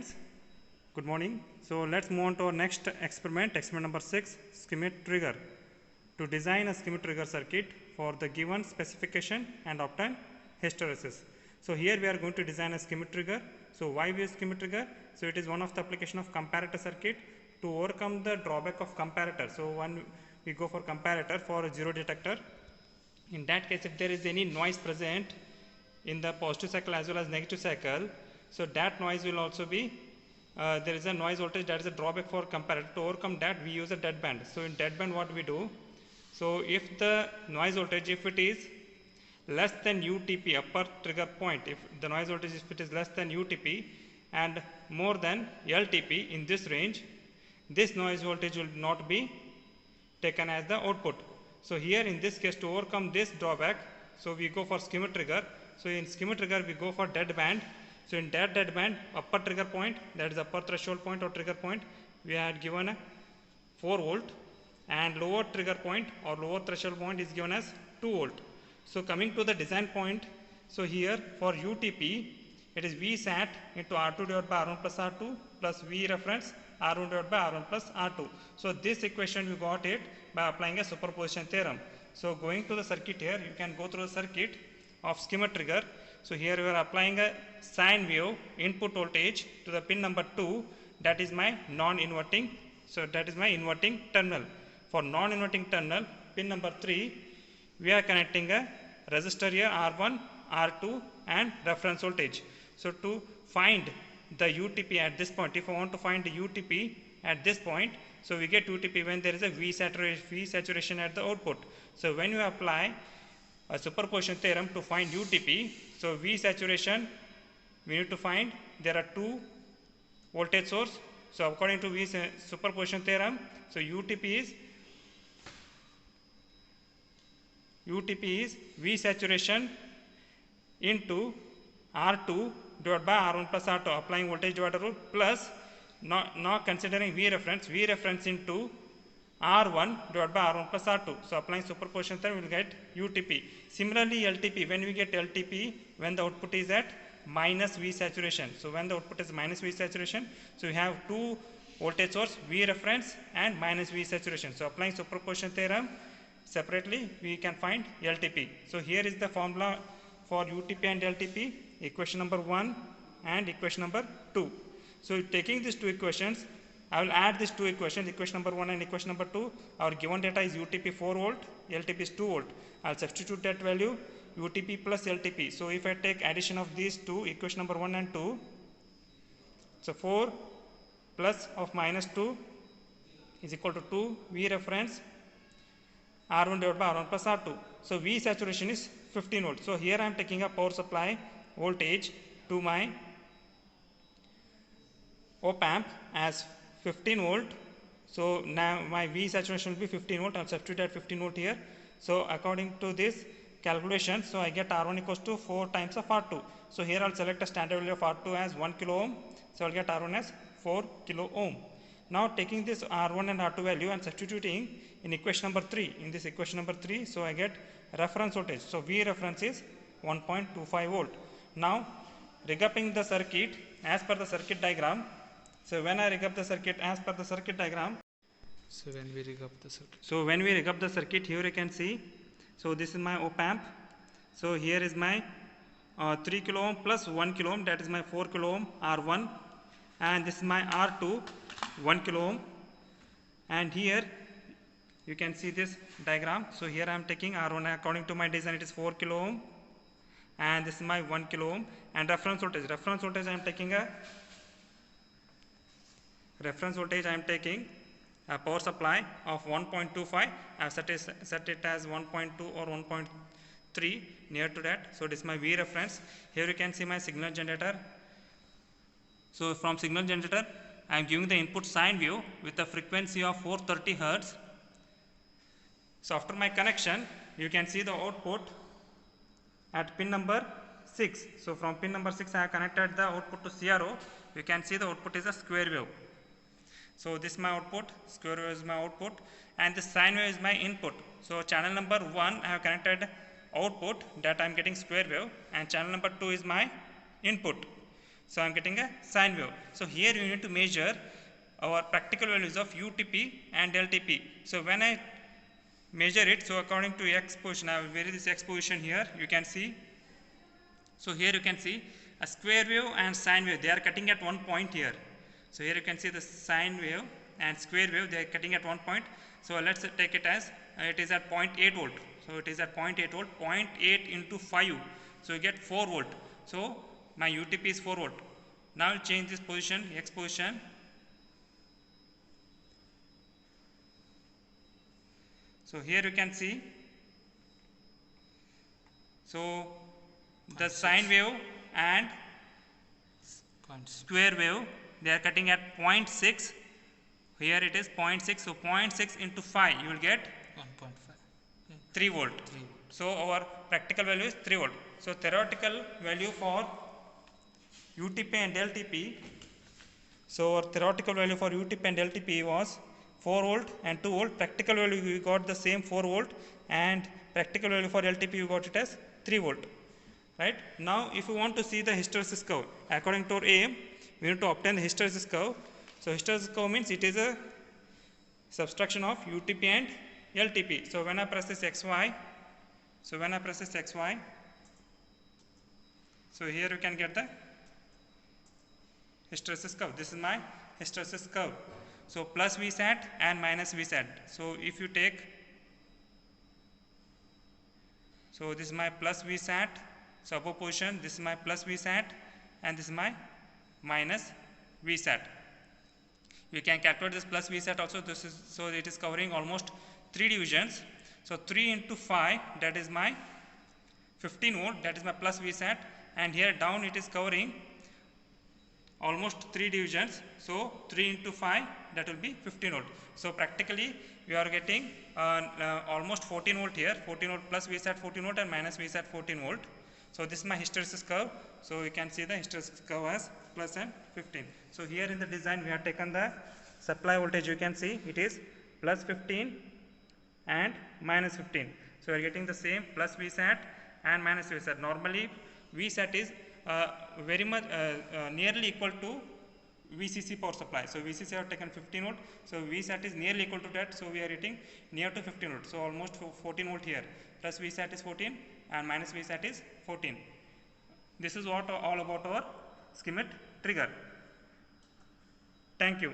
students, good morning. So let's move on to our next experiment, experiment number 6, schematic trigger. To design a schematic trigger circuit for the given specification and obtain hysteresis. So here we are going to design a schematic trigger. So why we use schematic trigger? So it is one of the application of comparator circuit to overcome the drawback of comparator. So when we go for comparator for a zero detector, in that case if there is any noise present in the positive cycle as well as negative cycle, so that noise will also be there is a noise voltage that is a drawback for comparator. To overcome that, we use a deadband. So in deadband what we do, so if the noise voltage, if it is less than UTP, upper trigger point, if the noise voltage, if it is less than UTP and more than LTP, in this range, this noise voltage will not be taken as the output. So here in this case, to overcome this drawback, so we go for schematic trigger. So in schematic trigger we go for deadband. So in that deadband, upper trigger point, that is upper threshold point or trigger point, we had given a 4 volt, and lower trigger point or lower threshold point is given as 2 volt. So coming to the design point, so here for UTP, it is V sat into R2 divided by R1 plus R2 plus V reference R1 divided by R1 plus R2. So this equation we got it by applying a superposition theorem. So going to the circuit here, you can go through the circuit of schematic trigger. So here we are applying a sine wave input voltage to the pin number 2, that is my non-inverting. So that is my inverting terminal. For non-inverting terminal, pin number 3, we are connecting a resistor here R1, R2 and reference voltage. So to find the UTP at this point, if I want to find the UTP at this point, so we get UTP when there is a V saturation at the output. So when you apply a superposition theorem to find UTP, so V saturation we need to find, there are two voltage source. So according to V superposition theorem, so UTP is V saturation into R2 divided by R1 plus R2, applying voltage divider rule, plus not considering V reference into R1 divided by R1 plus R2. So applying superposition theorem, we will get UTP. Similarly LTP, when we get LTP, when the output is at minus V saturation. So when the output is minus V saturation, so we have two voltage source, V reference and minus V saturation. So applying superposition theorem, separately we can find LTP. So here is the formula for UTP and LTP, equation number 1 and equation number 2. So taking these two equations, I will add these two equations, equation number 1 and equation number 2. Our given data is UTP 4 volt, LTP is 2 volt. I will substitute that value, UTP plus LTP. So if I take addition of these two, equation number 1 and 2, so 4 plus of minus 2 is equal to 2 V reference R1 divided by R1 plus R2. So V saturation is 15 volt. So here I am taking a power supply voltage to my op amp as 15 volt. So now my V saturation will be 15 volt. I will substitute that 15 volt here. So according to this calculation, so I get R1 equals to 4 times of R2. So here I will select a standard value of R2 as 1 kilo ohm. So I will get R1 as 4 kilo ohm. Now taking this R1 and R2 value and substituting in equation number 3. In this equation number 3, so I get reference voltage. So V reference is 1.25 volt. Now recapping the circuit as per the circuit diagram. So when I recap the circuit as per the circuit diagram. So when we rig up the circuit. So when we recap the circuit, here you can see. So this is my op amp. So here is my 3 kilo ohm plus 1 kilo ohm, that is my 4 kilo ohm R1, and this is my R2 1 kilo ohm, and here you can see this diagram. So here I am taking R1, according to my design it is 4 kilo ohm, and this is my 1 kilo ohm, and reference voltage I am taking a power supply of 1.25. I have set it as 1.2 or 1.3, near to that. So this is my V reference. Here you can see my signal generator. So from signal generator I am giving the input sine wave with a frequency of 430 Hertz. So after my connection, you can see the output at pin number 6. So from pin number 6 I have connected the output to CRO. You can see the output is a square wave. So this is my output, square wave is my output, and this sine wave is my input. So channel number 1 I have connected output, that I am getting square wave, and channel number 2 is my input. So I'm getting a sine wave. So here you need to measure our practical values of UTP and LTP. So when I measure it, so according to x position, I will vary this x position here, you can see. So here you can see a square wave and sine wave, they are cutting at one point here. So here you can see the sine wave and square wave, they are cutting at one point. So let's take it as it is at 0.8 volt. So it is at 0.8 volt, 0.8 into 5. So you get 4 volt. So my UTP is 4 volt. Now change this position, x position. So here you can see, so the sine wave and square wave, they are cutting at 0.6. Here it is 0.6. So 0.6 into 5, you will get 1.5. 3 volt. 3 volt. So our practical value is 3 volt. So theoretical value for UTP and LTP. So our theoretical value for UTP and LTP was 4 volt and 2 volt. Practical value we got the same 4 volt, and practical value for LTP we got it as 3 volt. Right? Now if you want to see the hysteresis curve, according to our aim, we need to obtain the hysteresis curve. So hysteresis curve means it is a subtraction of UTP and LTP. So when I press this XY, so here you can get the hysteresis curve. This is my hysteresis curve. So plus Vsat and minus Vsat. So if you take, so this is my plus Vsat, so above position, this is my plus Vsat and this is my minus Vsat. You can calculate this plus Vsat also. This is, so it is covering almost 3 divisions. So 3 into 5, that is my 15 volt, that is my plus Vsat, and here down it is covering almost 3 divisions. So 3 into 5, that will be 15 volt. So practically we are getting almost 14 volt here, 14 volt plus Vsat 14 volt and minus Vsat 14 volt. So this is my hysteresis curve. So you can see the hysteresis curve as plus and 15. So here in the design we have taken the supply voltage, you can see it is plus 15 and minus 15. So we are getting the same plus Vsat and minus Vsat. Normally Vsat is very much nearly equal to VCC power supply. So VCC have taken 15 volt. So Vsat is nearly equal to that. So we are getting near to 15 volt. So almost 14 volt here. Plus Vsat is 14 and minus Vsat is 14. This is what all about our Schmitt trigger. Thank you.